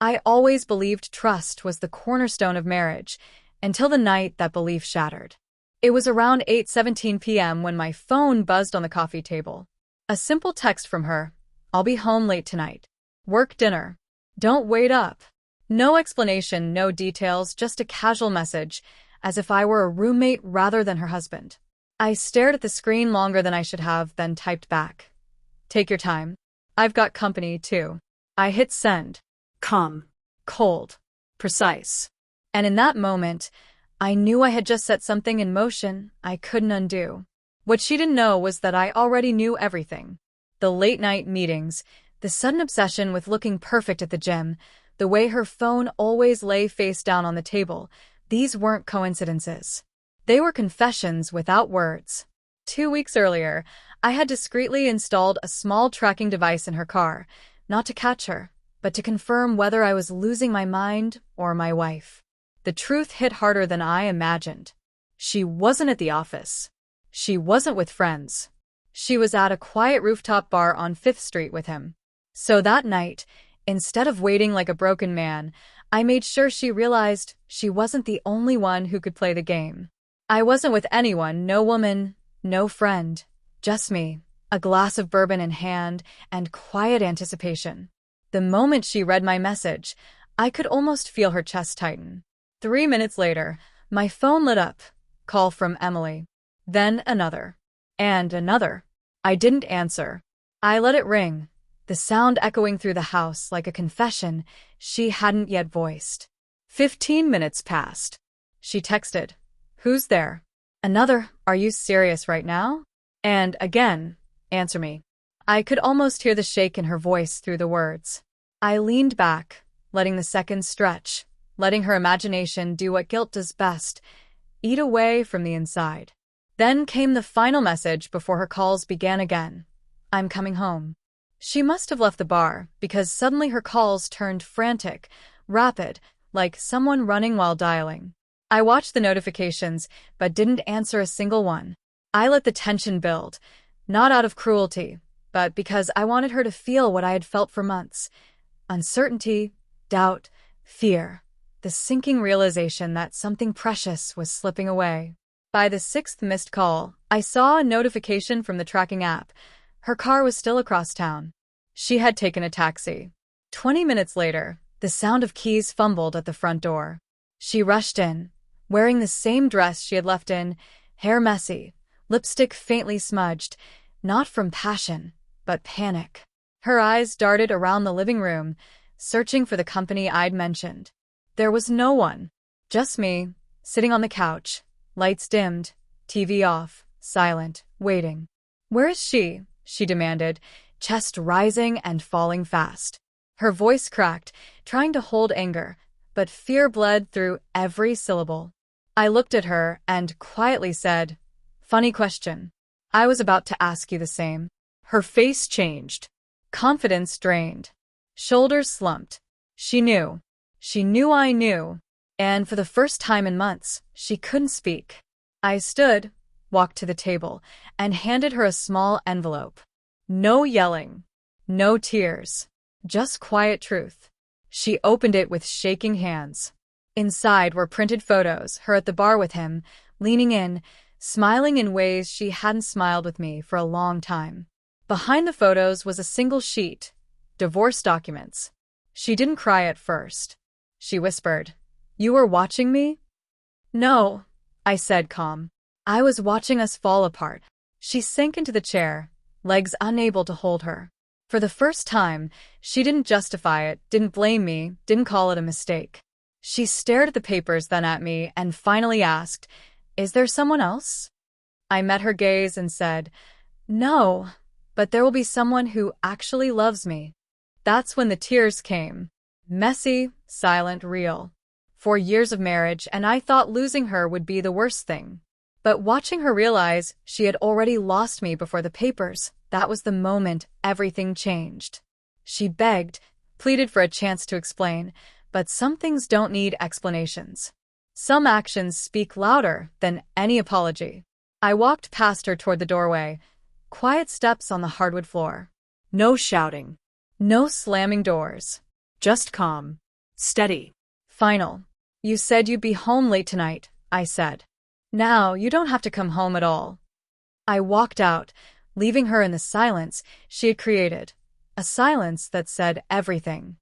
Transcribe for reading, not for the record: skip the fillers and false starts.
I always believed trust was the cornerstone of marriage, until the night that belief shattered. It was around 8:17 p.m. when my phone buzzed on the coffee table. A simple text from her: "I'll be home late tonight. Work dinner. Don't wait up." No explanation, no details, just a casual message, as if I were a roommate rather than her husband. I stared at the screen longer than I should have, then typed back, "Take your time. I've got company, too." I hit send. Calm. Cold. Precise. And in that moment, I knew I had just set something in motion I couldn't undo. What she didn't know was that I already knew everything. The late-night meetings, the sudden obsession with looking perfect at the gym, the way her phone always lay face down on the table, these weren't coincidences. They were confessions without words. 2 weeks earlier, I had discreetly installed a small tracking device in her car, not to catch her, but to confirm whether I was losing my mind or my wife. The truth hit harder than I imagined. She wasn't at the office. She wasn't with friends. She was at a quiet rooftop bar on 5th Street with him. So that night, instead of waiting like a broken man, I made sure she realized she wasn't the only one who could play the game. I wasn't with anyone, no woman, no friend, just me, a glass of bourbon in hand, and quiet anticipation. The moment she read my message, I could almost feel her chest tighten. 3 minutes later, my phone lit up. Call from Emily. Then another. And another. I didn't answer. I let it ring, the sound echoing through the house like a confession she hadn't yet voiced. 15 minutes passed. She texted, "Who's there?" Another, "Are you serious right now?" And again, "Answer me." I could almost hear the shake in her voice through the words. I leaned back, letting the seconds stretch, letting her imagination do what guilt does best, eat away from the inside. Then came the final message before her calls began again. "I'm coming home." She must have left the bar, because suddenly her calls turned frantic, rapid, like someone running while dialing. I watched the notifications, but didn't answer a single one. I let the tension build, not out of cruelty, but because I wanted her to feel what I had felt for months. Uncertainty, doubt, fear, the sinking realization that something precious was slipping away. By the 6th missed call, I saw a notification from the tracking app. Her car was still across town. She had taken a taxi. 20 minutes later, the sound of keys fumbled at the front door. She rushed in, wearing the same dress she had left in, hair messy, lipstick faintly smudged, not from passion, but panic. Her eyes darted around the living room, searching for the company I'd mentioned. There was no one. Just me, sitting on the couch, lights dimmed, TV off, silent, waiting. "Where is she?" she demanded, chest rising and falling fast. Her voice cracked, trying to hold anger, but fear bled through every syllable. I looked at her and quietly said, "Funny question. I was about to ask you the same." Her face changed. Confidence drained. Shoulders slumped. She knew. She knew I knew. And for the first time in months, she couldn't speak. I stood, walked to the table, and handed her a small envelope. No yelling. No tears. Just quiet truth. She opened it with shaking hands. Inside were printed photos, her at the bar with him, leaning in, smiling in ways she hadn't smiled with me for a long time. Behind the photos was a single sheet, divorce documents. She didn't cry at first. She whispered, "You were watching me?" "No," I said, calm. "I was watching us fall apart." She sank into the chair, legs unable to hold her. For the first time, she didn't justify it, didn't blame me, didn't call it a mistake. She stared at the papers, then at me, and finally asked, "Is there someone else?" I met her gaze and said, "No, but there will be someone who actually loves me." That's when the tears came. Messy, silent, real. 4 years of marriage, and I thought losing her would be the worst thing. But watching her realize she had already lost me before the papers, that was the moment everything changed. She begged, pleaded for a chance to explain, but some things don't need explanations. Some actions speak louder than any apology. I walked past her toward the doorway, quiet steps on the hardwood floor. No shouting. No slamming doors. Just calm. Steady. Final. You said you'd be home late tonight, I said. Now you don't have to come home at all. I walked out, leaving her in the silence she had created. A silence that said everything.